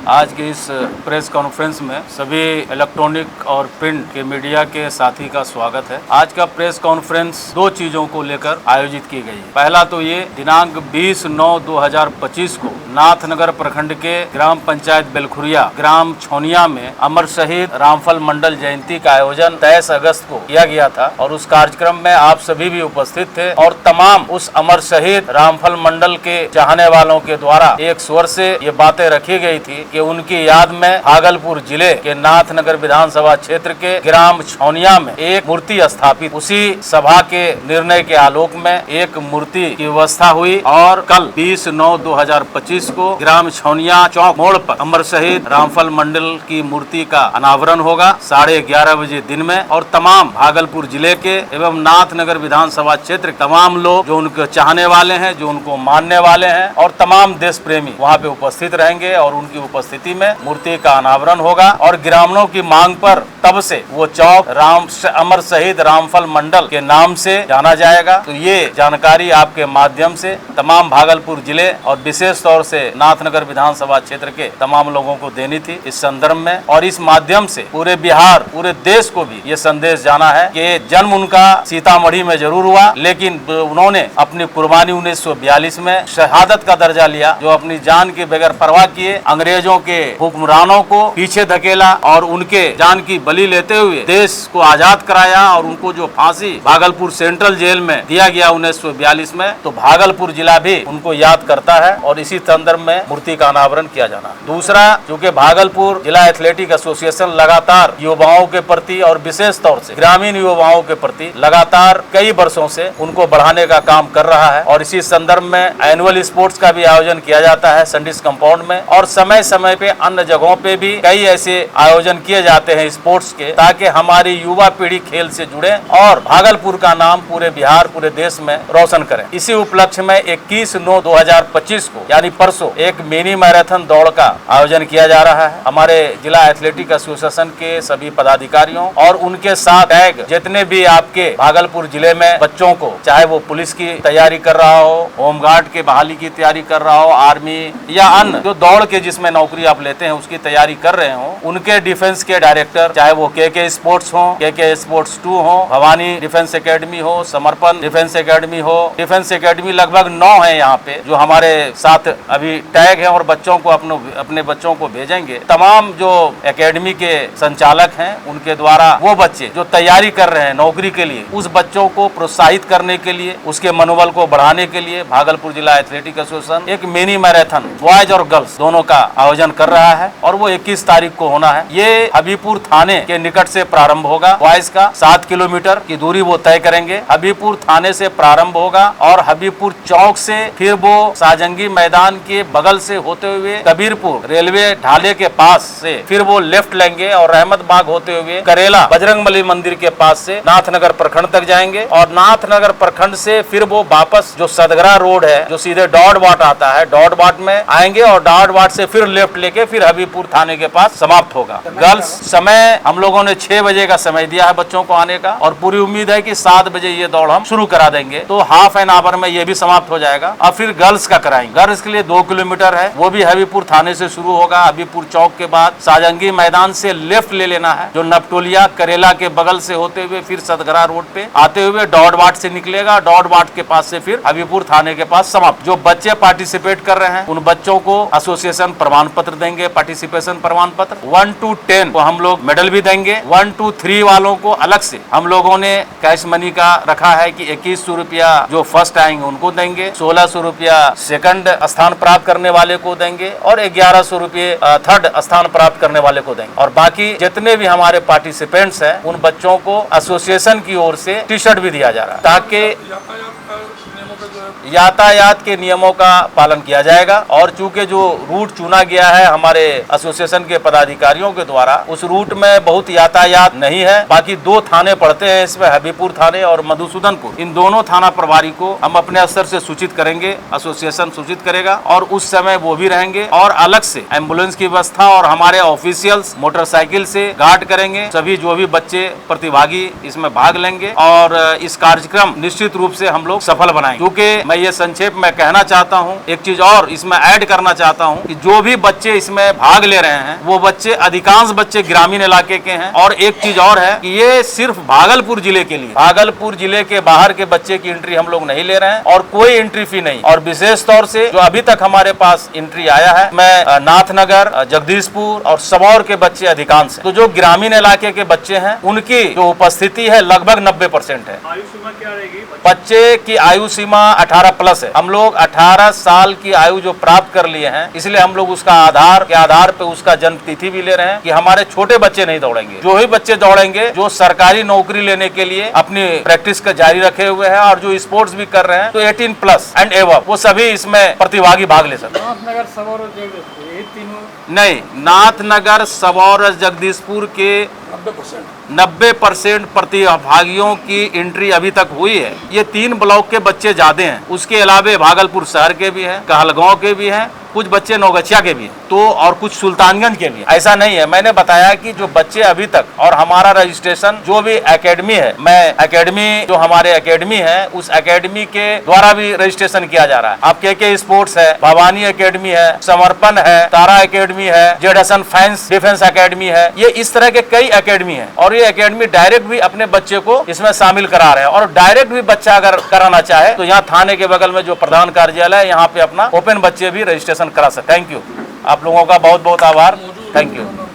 आज के इस प्रेस कॉन्फ्रेंस में सभी इलेक्ट्रॉनिक और प्रिंट के मीडिया के साथी का स्वागत है। आज का प्रेस कॉन्फ्रेंस दो चीजों को लेकर आयोजित की गई है। पहला तो ये दिनांक 20/9/2025 को नाथनगर प्रखंड के ग्राम पंचायत बेलखुरिया ग्राम छोनिया में अमर शहीद रामफल मंडल जयंती का आयोजन 23 अगस्त को किया गया था और उस कार्यक्रम में आप सभी भी उपस्थित थे और तमाम उस अमर शहीद रामफल मंडल के चाहने वालों के द्वारा एक स्वर से ये बातें रखी गई थी कि उनकी याद में भागलपुर जिले के नाथनगर विधानसभा क्षेत्र के ग्राम छोनिया में एक मूर्ति स्थापित, उसी सभा के निर्णय के आलोक में एक मूर्ति की व्यवस्था हुई और कल 20/9/2025 को ग्राम छोनिया चौक मोड़ पर अमर शहीद रामफल मंडल की मूर्ति का अनावरण होगा 11:30 बजे दिन में और तमाम भागलपुर जिले के एवं नाथनगर विधानसभा क्षेत्र तमाम लोग जो उनको चाहने वाले हैं, जो उनको मानने वाले हैं और तमाम देश प्रेमी वहाँ पे उपस्थित रहेंगे और उनकी उपस्थिति में मूर्ति का अनावरण होगा और ग्रामीणों की मांग पर तब से वो चौक अमर शहीद रामफल मंडल के नाम से जाना जाएगा। तो ये जानकारी आपके माध्यम से तमाम भागलपुर जिले और विशेष तौर से नाथनगर विधानसभा क्षेत्र के तमाम लोगों को देनी थी इस संदर्भ में और इस माध्यम से पूरे बिहार, पूरे देश को भी ये संदेश जाना है कि जन्म उनका सीतामढ़ी में जरूर हुआ, लेकिन उन्होंने अपनी कुर्बानी 1942 में शहादत का दर्जा लिया, जो अपनी जान के बगैर परवाह किए अंग्रेजों के हुक्मरानों को पीछे धकेला और उनके जान की बलि लेते हुए देश को आजाद कराया और उनको जो फांसी भागलपुर सेंट्रल जेल में दिया गया 1942 में, तो भागलपुर जिला भी उनको याद करता है और इसी संदर्भ में मूर्ति का अनावरण किया जाना। दूसरा, चूँकि भागलपुर जिला एथलेटिक एसोसिएशन लगातार युवाओं के प्रति और विशेष तौर से ग्रामीण युवाओं के प्रति लगातार कई वर्षों से उनको बढ़ाने का काम कर रहा है और इसी संदर्भ में एनुअल स्पोर्ट्स का भी आयोजन किया जाता है संडिस कंपाउंड में और समय समय पे अन्य जगहों पे भी कई ऐसे आयोजन किए जाते हैं स्पोर्ट्स के, ताकि हमारी युवा पीढ़ी खेल से जुड़े और भागलपुर का नाम पूरे बिहार, पूरे देश में रोशन करें। इसी उपलक्ष्य में 21/9/2025 को यानी परसों एक मिनी मैराथन दौड़ का आयोजन किया जा रहा है। हमारे जिला एथलेटिक एसोसिएशन के सभी पदाधिकारियों और उनके साथ टैग जितने भी आपके भागलपुर जिले में बच्चों को, चाहे वो पुलिस की तैयारी कर रहा हो, होमगार्ड के बहाली की तैयारी कर रहा हो, आर्मी या अन्य जो दौड़ के जिसमें नौकरी आप लेते हैं उसकी तैयारी कर रहे हो, उनके डिफेंस के डायरेक्टर, चाहे वो के स्पोर्ट्स हो, के स्पोर्ट्स 2 हो, भवानी डिफेंस एकेडमी हो, समर्पण डिफेंस एकेडमी हो, डिफेंस एकेडमी लगभग 9 है यहाँ पे जो हमारे साथ अभी टैग है और बच्चों को अपने बच्चों को भेजेंगे। तमाम जो एकेडमी के संचालक हैं उनके द्वारा वो बच्चे जो तैयारी कर रहे हैं नौकरी के लिए, उस बच्चों को प्रोत्साहित करने के लिए, उसके मनोबल को बढ़ाने के लिए भागलपुर जिला एथलेटिक एसोसिएशन एक मिनी मैराथन बॉयज और गर्ल्स दोनों का आयोजन कर रहा है और वो 21 तारीख को होना है। ये हबीबपुर थाने के निकट से प्रारंभ होगा। बॉयज का 7 किलोमीटर की दूरी वो तय करेंगे, हबीबपुर थाने से प्रारंभ होगा और हबीबपुर चौक से फिर वो साजंगी मैदान के बगल से होते हुए कबीरपुर रेलवे ढाले के पास से फिर वो लेफ्ट लेंगे और रहमत बाग होते हुए करेला बजरंगबली मंदिर के पास से नाथनगर प्रखंड तक जाएंगे और नाथनगर प्रखंड से फिर वो वापस जो सदगरा रोड है जो सीधे डॉट बाट आता है, डॉट बाट में आएंगे और डॉट बाट से फिर लेफ्ट लेके फिर हबीबपुर थाने के पास समाप्त होगा। गर्ल्स समय हम लोगों ने 6 बजे का समय दिया है बच्चों को आने का और पूरी उम्मीद है कि 7 बजे ये दौड़ हम शुरू करा देंगे, तो हाफ एन आवर में ये भी समाप्त हो जाएगा। अब फिर गर्ल्स का कराएंगे। गर्ल्स के लिए 2 किलोमीटर है, वो भी हबीबपुर थाने से शुरू होगा। हबीबपुर चौक के बाद साजंगी मैदान से लेफ्ट ले लेना है जो नपटोलिया करेला के बगल से होते हुए फिर सदगरा रोड पे आते हुए डॉट बाट से निकलेगा, डॉट बाट के पास से फिर हबीबपुर थाने के पास समाप्त। जो बच्चे पार्टिसिपेट कर रहे हैं उन बच्चों को एसोसिएशन प्रमाण पत्र देंगे, पार्टिसिपेशन प्रमाण पत्र। 1 to 10 को हम लोग मेडल भी देंगे। 1 to 3 वालों को अलग से हम लोगों ने कैश मनी का रखा है कि 2100 रुपया जो फर्स्ट आएंगे उनको देंगे, 1600 रुपया सेकंड स्थान प्राप्त करने वाले को देंगे और 1100 रुपये थर्ड स्थान प्राप्त करने वाले को देंगे और बाकी जितने भी हमारे पार्टिसिपेंट्स हैं उन बच्चों को एसोसिएशन की ओर से टी शर्ट भी दिया जा रहा है ताकि यातायात के नियमों का पालन किया जाएगा और चूंकि जो रूट चुना गया है हमारे एसोसिएशन के पदाधिकारियों के द्वारा, उस रूट में बहुत यातायात नहीं है। बाकी 2 थाने पड़ते हैं इसमें, हबीबपुर थाने और मधुसूदनपुर। इन दोनों थाना प्रभारी को हम अपने स्तर से सूचित करेंगे, एसोसिएशन सूचित करेगा और उस समय वो भी रहेंगे और अलग से एम्बुलेंस की व्यवस्था और हमारे ऑफिशियल्स मोटरसाइकिल से गार्ड करेंगे। सभी जो भी बच्चे प्रतिभागी इसमें भाग लेंगे और इस कार्यक्रम निश्चित रूप से हम लोग सफल बनाएंगे, क्योंकि मैं ये संक्षेप में कहना चाहता हूँ। एक चीज और इसमें ऐड करना चाहता हूँ कि जो भी बच्चे इसमें भाग ले रहे हैं वो बच्चे, अधिकांश बच्चे ग्रामीण इलाके के हैं। और एक चीज और है कि ये सिर्फ भागलपुर जिले के लिए, भागलपुर जिले के बाहर के बच्चे की एंट्री हम लोग नहीं ले रहे हैं और कोई एंट्री फी नहीं। और विशेष तौर से जो अभी तक हमारे पास एंट्री आया है, मैं नाथनगर, जगदीशपुर और सबौर के बच्चे अधिकांश हैं। तो जो ग्रामीण इलाके के बच्चे हैं उनकी जो उपस्थिति है लगभग 90% है। आयु सीमा क्या रहेगी? बच्चे की आयु सीमा 18 प्लस है। हम लोग 18 साल की आयु जो प्राप्त कर लिए हैं, इसलिए हम लोग उसका आधार पे उसका जन्म तिथि भी ले रहे हैं कि हमारे छोटे बच्चे नहीं दौड़ेंगे। जो ही बच्चे दौड़ेंगे जो सरकारी नौकरी लेने के लिए अपनी प्रैक्टिस का जारी रखे हुए हैं और जो स्पोर्ट्स भी कर रहे हैं, तो 18 प्लस एंड एवं वो सभी इसमें प्रतिभागी भाग ले सकते हैं। नाथनगर, सबौर और जगदीशपुर, ये तीनों नहीं, नाथनगर, सबौर और जगदीशपुर के 90% प्रतिभागियों की एंट्री अभी तक हुई है। ये 3 ब्लॉक के बच्चे ज्यादा हैं। उसके अलावे भागलपुर शहर के भी हैं, कहलगांव के भी हैं, कुछ बच्चे नौगछिया के भी हैं, तो और कुछ सुल्तानगंज के भी हैं। ऐसा नहीं है, मैंने बताया कि जो बच्चे अभी तक, और हमारा रजिस्ट्रेशन जो भी एकेडमी है, मैं एकेडमी जो हमारे एकेडमी है उस एकेडमी के द्वारा भी रजिस्ट्रेशन किया जा रहा है। आप के स्पोर्ट्स है, भवानी एकेडमी है, समर्पण है, तारा एकेडमी है, जेडसन फैंस डिफेंस एकेडमी है, ये इस तरह के कई एकेडमी है। और ये एकेडमी डायरेक्ट भी अपने बच्चे को इसमें शामिल करा रहे हैं। और डायरेक्ट भी बच्चा अगर कराना चाहे तो यहाँ थाने के बगल में जो प्रधान कार्यालय है, यहाँ पे अपना ओपन बच्चे भी रजिस्ट्रेशन करा सकते। थैंक यू, आप लोगों का बहुत बहुत आभार। Thank you.